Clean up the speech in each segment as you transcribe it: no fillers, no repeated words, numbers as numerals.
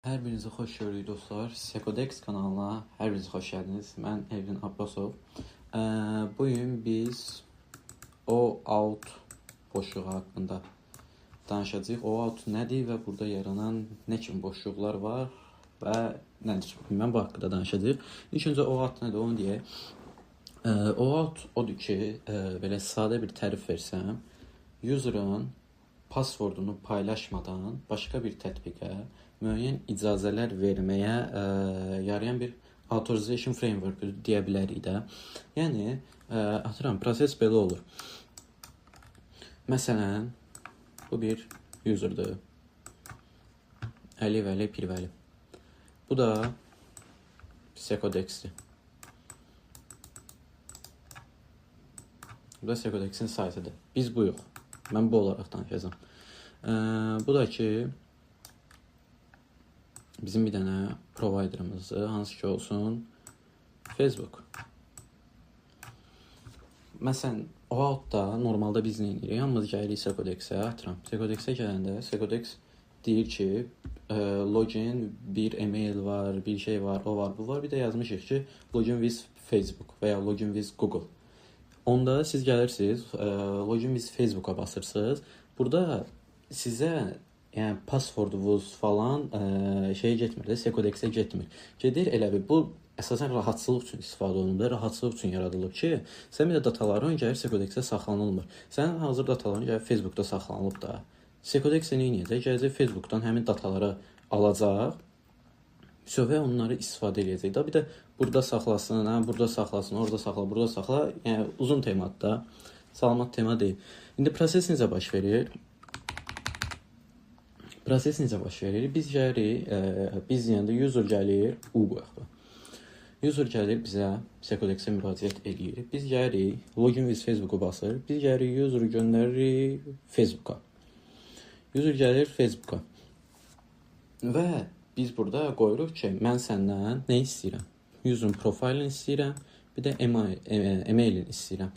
Hər birinizi xoş gördük dostlar. Sekodex kanalına hər biriniz xoş gəldiniz. Mən Evin Abbasov. Bugün biz OAuth boşluğu haqqında danışacağıq. OAuth nədir və burada yaranan nə kimi boşluqlar var və nədir? Mən bu haqqında danışacağıq. İlk öncə OAuth nədir onu deyək. OAuth odur ki, belə sadə bir tərif versəm, user'ın passwordunu paylaşmadan başqa bir tətbiqə müəyyən icazələr verməyə yarayan bir authorization framework deyə bilərik də. Yəni, atıram, proses belə olur. Məsələn, bu bir user'dır. Əli Vəli Pirvəli. Bu da Sekodex'dir. Bu da Sekodex'in saytıdır. Biz bu yox. Mən bu olaraq danışacağım. Bu da ki, bizim bir dənə providerımızdır, hansı ki olsun Facebook. Məsələn, OAuth'da normalda biz nə edirik? Yalnız gəlirik Sekodex'ə, atıram. Sekodex'ə gələndə Sekodex deyir ki, login, bir email var, bir şey var, o var, bu var. Bir də yazmışıq ki, login with Facebook və ya login with Google. Onda siz gəlirsiniz, login with Facebook'a basırsınız. Burada sizə yəni passwordunuz falan şey getmir də, Sekodex'ə getmir. Gedir elə bir, bu əsasən rahatçılıq üçün istifadə olunur, rahatçılıq üçün yaradılıb ki, sən bir də dataların gəlir Sekodex'ə saxlanılmır. Sənin hazır dataların gəlir Facebook'da saxlanılıb da. Sekodex nə edəcək? Gələcək Facebook'dan həmin dataları alacaq və onları istifadə edəcək. Bir də burada saxlasın, burada saxlasın, orada saxla, burada saxla. Yəni uzun temadır da. Salamat tema deyil. İndi proses necə baş verir? Proses necə baş verir? Biz gəlirik, biz deyəndə user gəlir, qoyaq. User gəlir bizə Sekodex'ə müraciət eləyir. Biz gəlirik, login with Facebook'u basır. Biz gəlirik, user'ı göndəririk Facebook'a. User gəlir Facebook'a. Və biz burada qoyuruq ki, mən səndən nə istəyirəm? User'ın profilini istəyirəm, bir də emailini istəyirəm.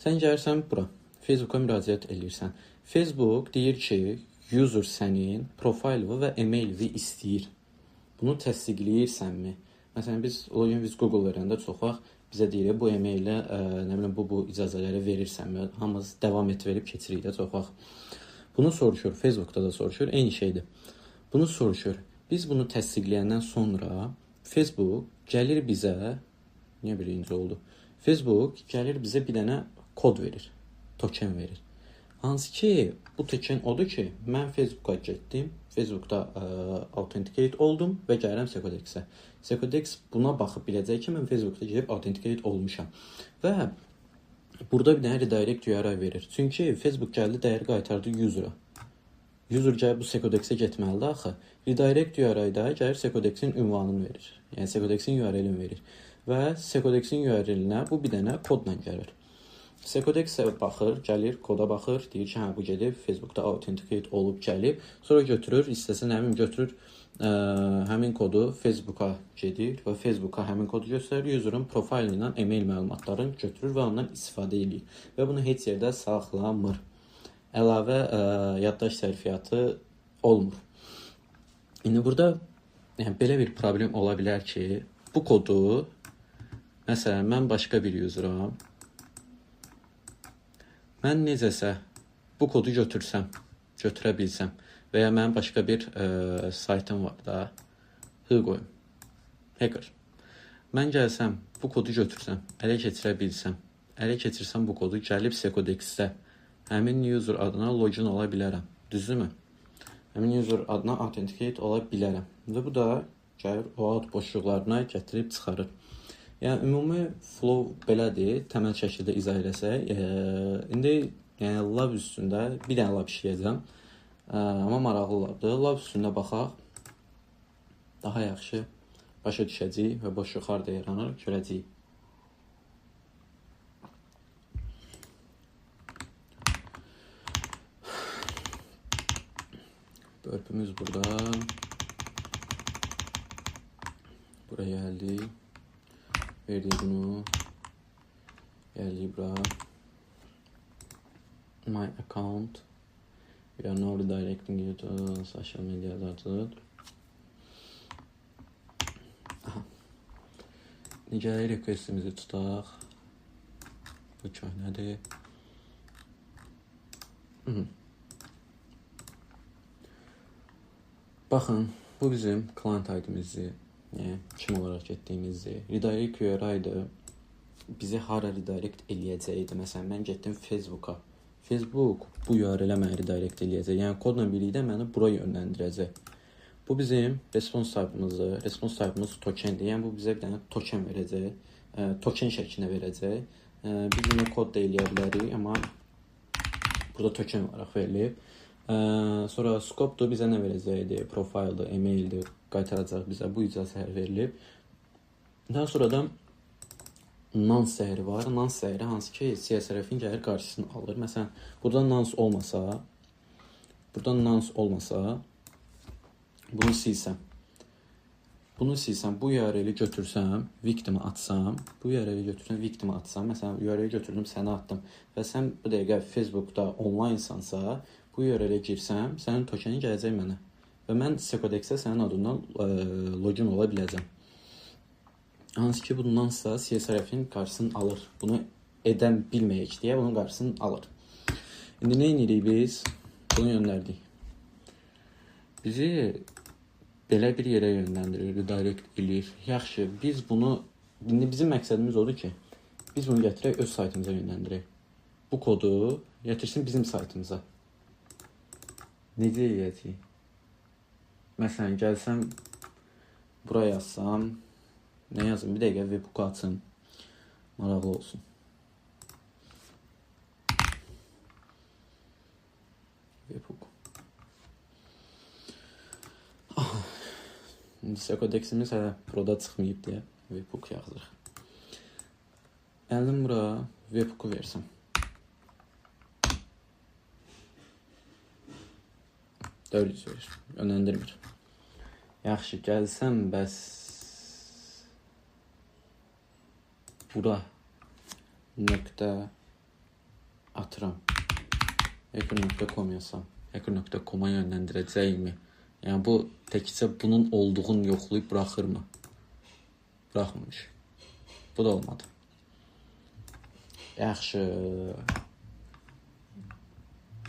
Sən gəlirsən bura, Facebook'a müraciət eləyirsən. Facebook deyir ki, user sənin profilini və emailini istəyir. Bunu təsdiqləyirsənmi? Məsələn, biz login with Google verəndə çox vaxt bizə deyir, bu emaillə nə bilim, bu icazələri verirsənmi? Hamımız davam et verib keçirik də çox vaxt. Bunu soruşur, Facebook'da da soruşur, eyni şeydir. Bunu soruşur. Biz bunu təsdiqləyəndən sonra Facebook gəlir bizə, niyə birinci oldu? Facebook gəlir bizə bir dənə kod verir, token verir. Hansı ki, bu token odur ki, mən Facebook'a getdim, Facebook'da authenticate oldum və gəlirəm Sekodex'ə. Sekodex buna baxıb biləcək ki, mən Facebook'da gedib authenticate olmuşam. Və burada bir dənə redirect URL verir. Çünki Facebook gəldi, dəyər qaytardı user'a. User gəlib bu Sekodex'ə getməlidir axı. Redirect URL-də gəlir Sekodex'in ünvanını verir. Yəni Sekodex'in URL-ini verir. Və Sekodex'in URL-inə bu bir dənə kodla gəlir. Sekodex'ə baxır, gəlir, koda baxır, deyir ki, hə bu gedib Facebook'da authenticate olub gəlib. Sonra götürür, istəsən həmin götürür, həmin kodu Facebook'a gedir və Facebook'a həmin kodu göstərir, user'ın profili ilə email məlumatlarını götürür və ondan istifadə edir. Və bunu heç yerdə saxlamır. Əlavə yaddaş sərfiyyatı olmur. İndi burada yəni, belə bir problem ola bilər ki, bu kodu, məsələn, mən başqa bir user'am, mən necəsə bu kodu götürsəm, götürə bilsəm və ya mənim başqa bir saytım var da, qoyum, hacker. Mən gəlsəm, bu kodu götürsəm, ələ keçirə bilsəm, ələ keçirsəm bu kodu gəlib Sekodex'də həmin user adına login ola bilərəm, düzdürmü? Həmin user adına authenticate ola bilərəm. Və bu da gəlir OAuth boşluqlarına gətirib çıxarır. Yəni, ümumi flow belədir, təməl şəkildə izah eləsək. İndi yəni, lab üstündə bir dənə lab işləyəcəm. Amma maraqlı labdır. Lab üstündə baxaq. Daha yaxşı başa düşəcəyik və boşluq harada yaranır, görəcəyik. Börpümüz burada. Buraya gəldik. Verdik bunu. Gəldik bura. My account. We are now redirecting you to social media. Nicəlik requestimizi tutaq. Bu köhnədir. Baxın, bu bizim client ID-mizdir. Yəni, kim olaraq getdiyimizdir. Redirect URI-dır. Bizi hara redirect eləyəcəkdir. Məsələn, mən getdim Facebooka. Facebook bu URL-ə məni redirect eləyəcək. Yəni, kodla birlikdə məni bura yönləndirəcək. Bu bizim response type-ımızdır. Response type-ımız tokendir. Yəni, bu bizə bir dənə token verəcək. Token şəklində verəcək. Biz bunu kod da eləyə bilərik, amma burada token olaraq verilib. Sonra scope-dur, bizə nə verəcəkdir? Profile-dır, email-dir, qaytaracaq bizə. Bu icazə verilib. Daha sonra da nonce dəyəri var. Nonce dəyəri hansı ki, CSRF-in gəlir qarşısını alır. Məsələn, burada nonce olmasa, bunu silsəm. Bu URL-i götürsəm, victim atsam, məsələn, URL-i götürdüm, səni atdım və sən bu dəqiqə Facebookda onlinesansa, bu URL-ə girsəm, sənin tokenin gələcək mənə və mən Secodex-ə sənin adından login ola biləcəm. Hansı ki, bundansa CSRF-in qarşısını alır. Bunu edən bilməyək deyə bunun qarşısını alır. İndi nə edirik biz? Bunu yönlərdik. Bizi belə bir yerə yönləndirir, redirect eləyir. Yaxşı, biz bunu, indi bizim məqsədimiz odur ki, biz bunu gətirək öz saytımıza yönləndirək. Bu kodu gətirsin bizim saytımıza. Necə eləyəcəyik? Məsələn, gəlsəm, buraya yazsam, nə yazım? Bir dəqiqə webhook açım. Maraqlı olsun. Webhook. Secodex-imiz hələ burada çıxmayıb deyə webhook yazırıq. Gəldim bura, webhooku versəm. Dördüz verir, yönləndirmir. Yaxşı, gəlsəm, bəs bura nöqtə atıram. Hacker.com yazsam. Hacker.com-a yönləndirəcəkmi? Yəni, bu təkcə bunun olduğunu yoxlayıb buraxırmı? Buraxmamış. Bu da olmadı. Yaxşı.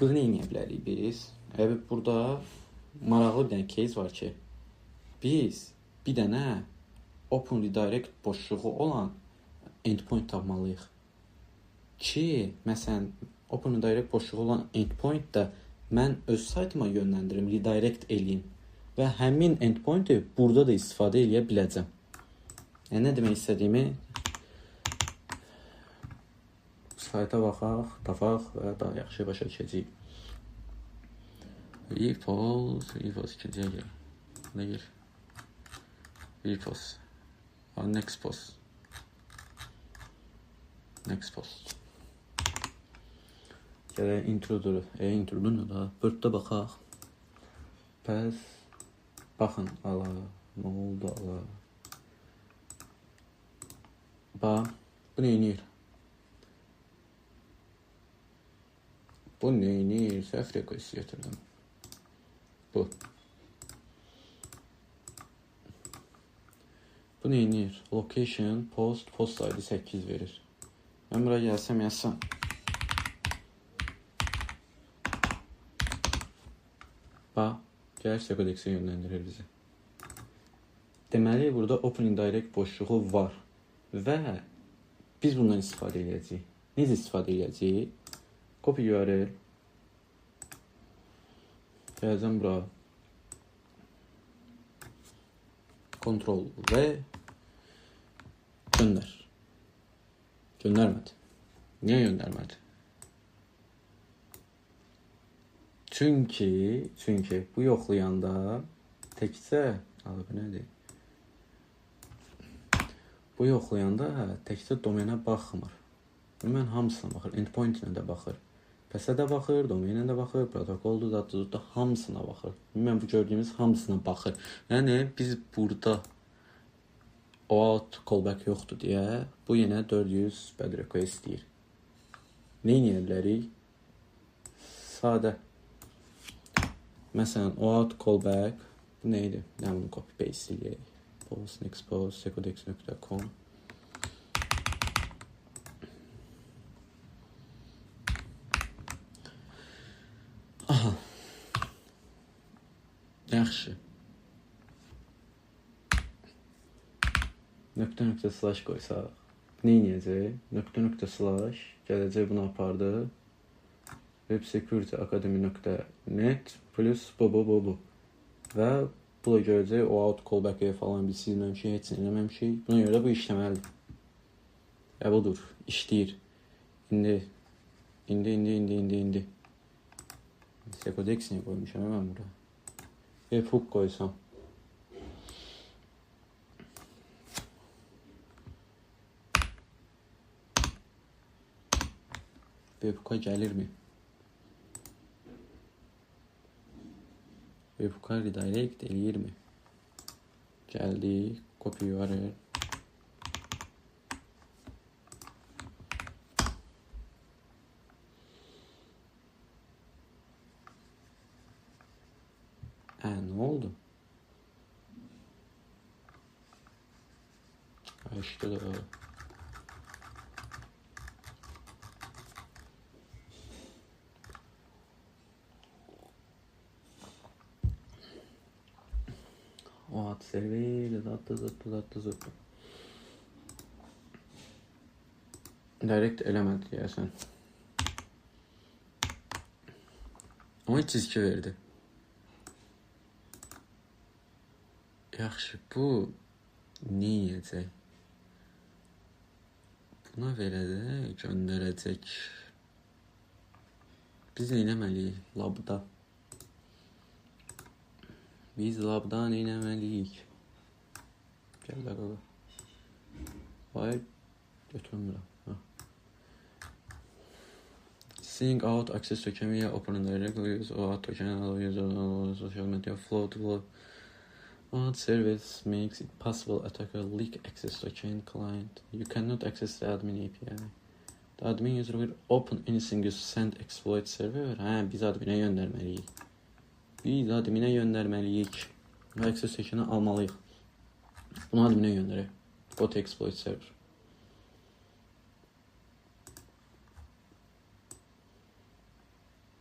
Bunu eləyə bilərik biz. Burada maraqlı bir dənə case var ki, biz bir dənə Open Redirect boşluğu olan endpoint tapmalıyıq. Ki, məsələn, Open Redirect boşluğu olan endpoint da mən öz saytıma yönləndirim, redirect eləyim və həmin endpointi burada da istifadə eləyə biləcəm. Yəni, nə demək istədiyimi sayta baxaq, tapaq və daha yaxşı başa düşəcəyik. Repos ikinciyə gəl. Nə gəl? Repos. Next post. Gələk introdur. Introdur nə da? Birddə baxaq. Pəs. Baxın, ala. Nə oldu, ala? Bax. Bu neynir? Səhv request getirdim. Bu. Bu neynir? Location, post ID 8 verir. Mən buraya gəlsəm, yazsam. Bax, gəlir Secodex-ə yönləndirir bizi. Deməli, burada Open Indirect boşluğu var və biz bundan istifadə edəcəyik. Necə istifadə edəcəyik? Copy URL. Gələcəm bura. Ctrl V. Göndər. Göndərmədi. Niyə göndərmədi? Çünki bu yoxlayanda təkcə bu nədir? Bu yoxlayanda təkcə domenə baxmır. Mən hamısına baxır. Endpoint-inə də baxır. Pəsə də baxır, domenə də baxır, protokoldur da hamısına baxır. Mən bu gördüyümüz hamısına baxır. Yəni biz burada OAuth callback yoxdur deyə bu yenə 400 bad request deyir. Nə edə bilərik? Sadə. Məsələn, OAuth callback bu nə idi? Nə bunu copy paste eləyək. Post, next post, secodex.com. Yaxşı. Nöqtə slash qoysaq. Ne edəcək? Nöqtə slash gələcək bunu apardı. websecurityacademy.net plus bu. Və bu da görəcək o out callback-ı falan biz silməmişik, heç eləməmişik. Buna görə də bu işləməlidir. Və budur, işləyir. İndi. Secodex niyə qoymuşam mən bura? Webhook qoysam. Webhook'a gəlirmi? Webhook'a redirect eləyirmi? Gəldi, copy URL. Ne oldu? İşte de o at server zıttı. Direkt element deyəsən. Ama hiç çizgi verdi. Yaxşı, bu ne yiyəcək? Buna verəcək, göndərəcək. Biz neynəməliyik labda? Biz labda neynəməliyik? Gəl bakalım. Hayır, götürmürəm. Sync out access token via open directly use out token allow user on social media flow to Ad service makes it possible attacker leak access to chain client. You cannot access the admin API. The admin user will open anything you send exploit server. Biz adminə göndərməliyik. Və access token'ı almalıyıq. Bunu adminə göndərək. Go to exploit server.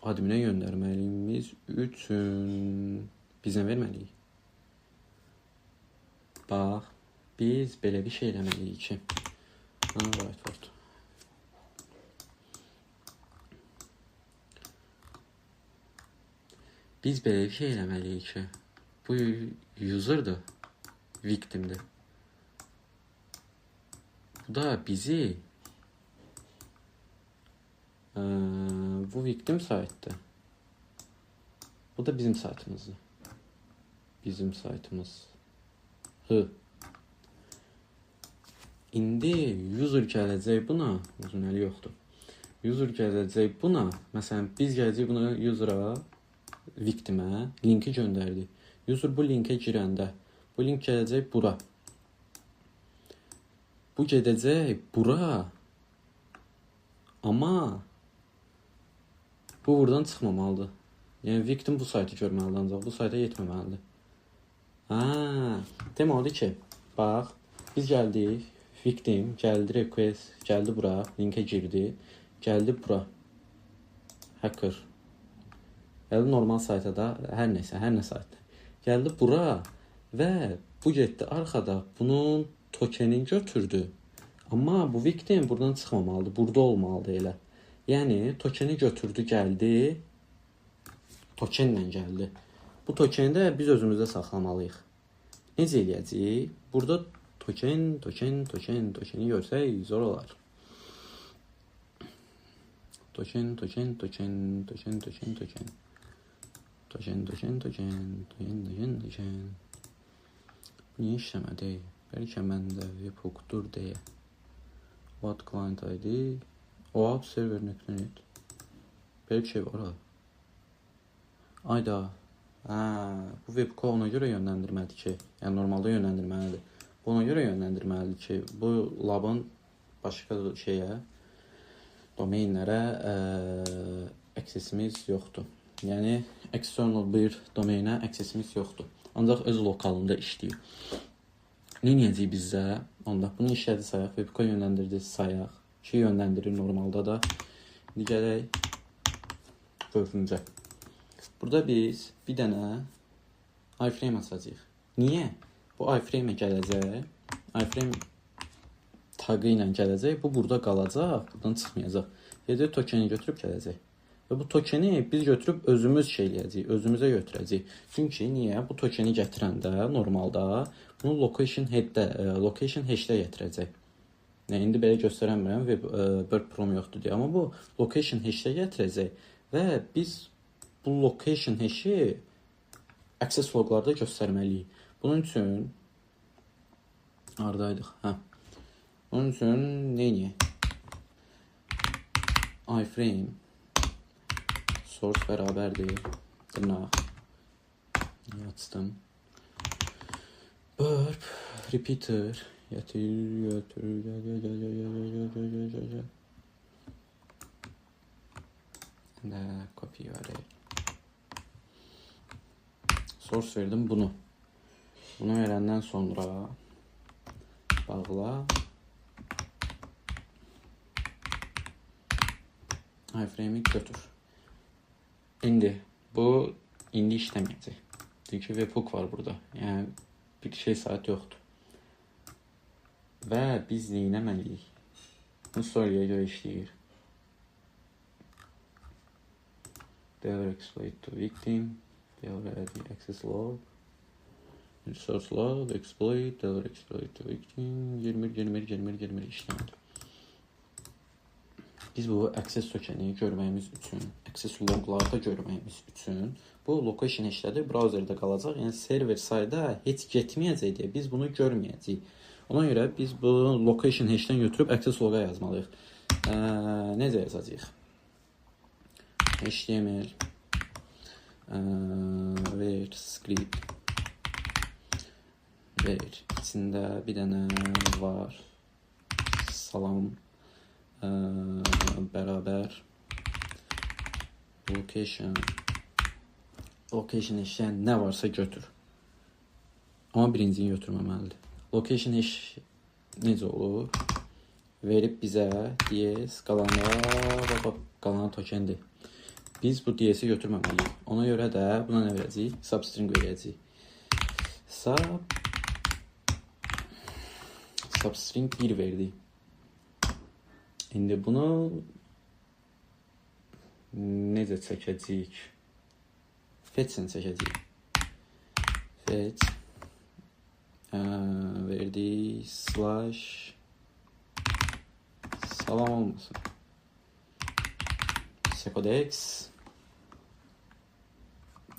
Adminə göndərməliyimiz üçün bizə verməliyik. Bax, biz belə bir şey eləməliyik ki. Right. Biz belə bir şey eləməliyik ki. Bu user'dır, victim'dir. Bu da bizi bu victim saytdır. Bu da bizim saytımızdır. Bizim saytımız. İndi user gələcək buna, uzun əli yoxdur. User gələcək buna, məsələn biz gələcək buna user'a, victim'ə linki göndərdik. User bu linkə girəndə, bu link gələcək bura. Bu gedəcək bura. Amma bu buradan çıxmamalıdır. Yəni victim bu saytı görməlidir ancaq bu sayta yetməməlidir. Deməli ki, bax, biz gəldik, victim, gəldi request, gəldi bura, linkə girdi, gəldi bura, hacker, gəldi normal sayta da, hər nə saytda, gəldi bura və bu getdi arxada bunun tokenini götürdü. Amma bu victim buradan çıxmamalıdır, burada olmalıdır elə. Yəni, tokeni götürdü, gəldi, tokenlə gəldi. Bu tokeni də biz özümüzdə saxlamalıyıq. Necə eləyəcəyik? Burada tokeni görsək zor olar. Token. Niyə işləmədi? Bəlkə məndə webhook'dur deyə. What client ID? OAuth server.net. Belə bir şey var ha. Ayda. Bu webhook'u ona görə yönləndirməlidir ki, yəni normalda yönləndirməlidir. Bu ona görə yönləndirməlidir ki, bu labın başqa şeyə, domainlərə accessimiz yoxdur. Yəni external bir domainə accessimiz yoxdur. Ancaq öz lokalında işləyir. Nə edəcəyik bizdə? Onda bunu işlədi sayaq, webhook'a yönləndirdi sayaq. Şey yönləndirir normalda da. İndi gələk dördüncə. Burada biz bir dənə iframe açacağıq. Niyə? Bu iframe gələcək. Iframe tagı ilə gələcək. Bu burada qalacaq, buradan çıxmayacaq. Gedib tokeni götürüb gələcək. Və bu tokeni biz götürüb özümüz şeyləyəcəyik, özümüzə götürəcəyik. Çünki niyə? Bu tokeni gətirəndə normalda bunu location hash'də gətirəcək. Yəni indi belə göstərəmirəm və Bird Prom yoxdur deyə, amma bu location hash'də gətirəcək və biz bu location hash'i access loglarda göstərməliyik. Bunun üçün hardaydıq? Bunun üçün nə edək? iframe source bərabərdir. Dırnaq. Açdım. Burp repeater gəl. Və copy verək. Source verdim bunu. Bunu verəndən sonra bağla. iframe'i götür. İndi bu işləməyəcək. Çünki webhook var burada. Yəni bir saat yoxdur. Və biz nə etməliyik? Bu story'yə görə işləyir. Deliver exploit to victim. Deliver access log. Source log, exploit, deliver exploit to victim. 20 işləmədi. Biz bu access tokeni görməyimiz üçün, access loglarda görməyimiz üçün bu location hash'lədir, browserdə qalacaq. Yəni server sayda heç getməyəcək deyə biz bunu görməyəcəyik. Ona görə biz bu location hash'dən götürüb access loga yazmalıyıq. Necə yazacağıq? HTML ver script ver içində bir dənə var salam bərabər location hash'dən nə varsa götür. Amma birincini götürməməlidir. Location hash necə olur? Verib bizə DS qalan tokendir. Biz bu DS'i götürməməliyik. Ona görə də buna nə verəcəyik? Substring verəcəyik. Substring 1 verdik. İndi bunu necə çəkəcəyik? Fetch'ini çəkəcəyik. Fetch verdik slash salam olmasın. Secodex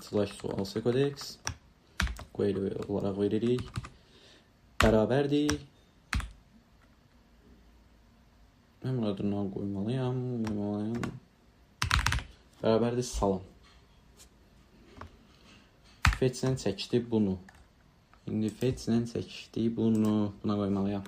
slash sual secodex query olaraq veririk. Bərabərdir. Mən adını qoymalıyam. Bərabərdir salam. Fetch'dən çəkdi bunu. İndi fetch'dən çəkdi bunu. Buna qoymalıyam.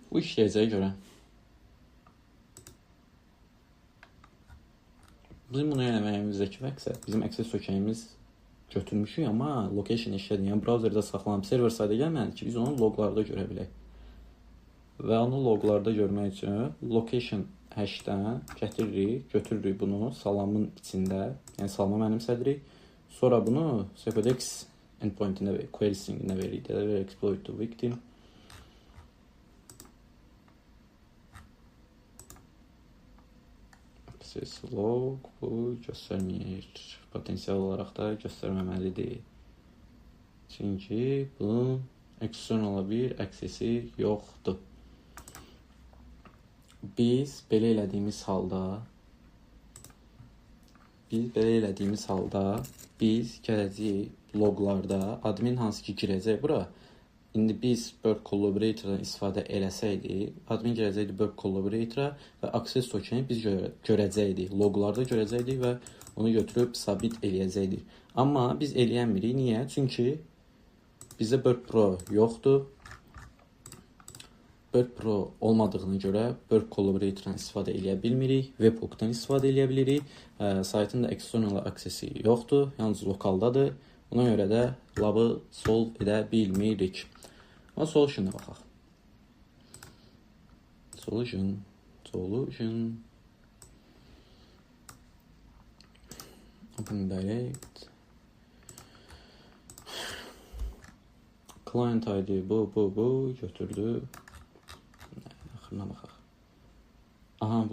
Bu işləyəcəyə görə bizim bunu eləməyimizdəki məqsəd bizim access tokenimiz götürmüşük, amma location işlədir. Yəni browserdə saxlanıb server sayda gəlməlidir ki, biz onu loglarda görə bilək. Və onu loglarda görmək üçün location hash'dən gətiririk, götürürük bunu salamın içində, yəni salama mənimsədirik. Sonra bunu Secodex endpoint'ində və query string'ində veririk. Deliver exploit to victim. Access log bu göstərməyir. Potensial olaraq da göstərməməlidir. Çünki bunun external bir accessi yoxdur. Biz belə elədiyimiz halda biz gələcəyik loglarda admin hansı ki girəcək bura. İndi biz Bird Collaborator'dan istifadə eləsəydik, admin gələcəkdi Bird Collaborator'a və access tokeni biz görəcəkdik, loglarda görəcəkdik və onu götürüb sabit eləyəcəkdik. Amma biz eləyəmirik. Niyə? Çünki bizdə Bird Pro yoxdur. Bird Pro olmadığına görə Bird Collaborator-dan istifadə edə bilmirik, Webhook-dan istifadə edə bilirik. Saytın da external aksesi yoxdur, yalnız lokaldadır. Buna görə də labı solve edə bilmirik. Amma solution'a baxaq. Solution. Open direct. Client ID bu götürdü. Axırına baxaq. Aha,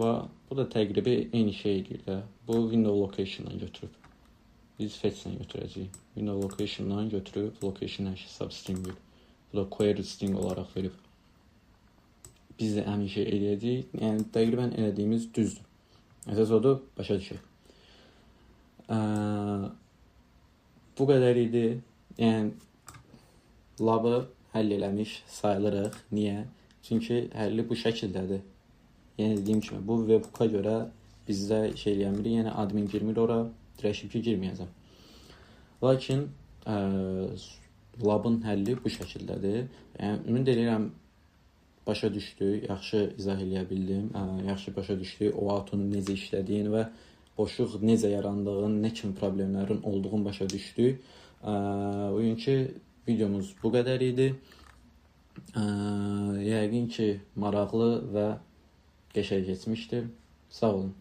bu da təqribi eyni şey edir də. Bu window location-dan götürüb. Biz fetch-dən götürəcəyik. Window location-dan götürüb location hash substring verib. Bu da query string olaraq verib. Biz də həmin şey eləyəcəyik. Yəni təqribən elədiyimiz düzdür. Əsas odur, başa düşək. Bu qədər idi. Yəni labı həll eləmiş sayılırıq. Niyə? Çünki həlli bu şəkildədir. Yəni dediyim kimi bu webhook-a görə bizdə şey eləmirik. Yəni admin girmir ora, dirəşib ki girməyəcəm. Lakin labın həlli bu şəkildədir. Yəni ümid edirəm başa düşdük, yaxşı izah eləyə bildim, yaxşı başa düşdük o autonun necə işlədiyini və boşluq necə yarandığını, nə kimi problemlərin olduğunu başa düşdük. Bugünkü videomuz bu qədər idi. Yəqin ki maraqlı və qəşəng keçmişdir. Sağ olun.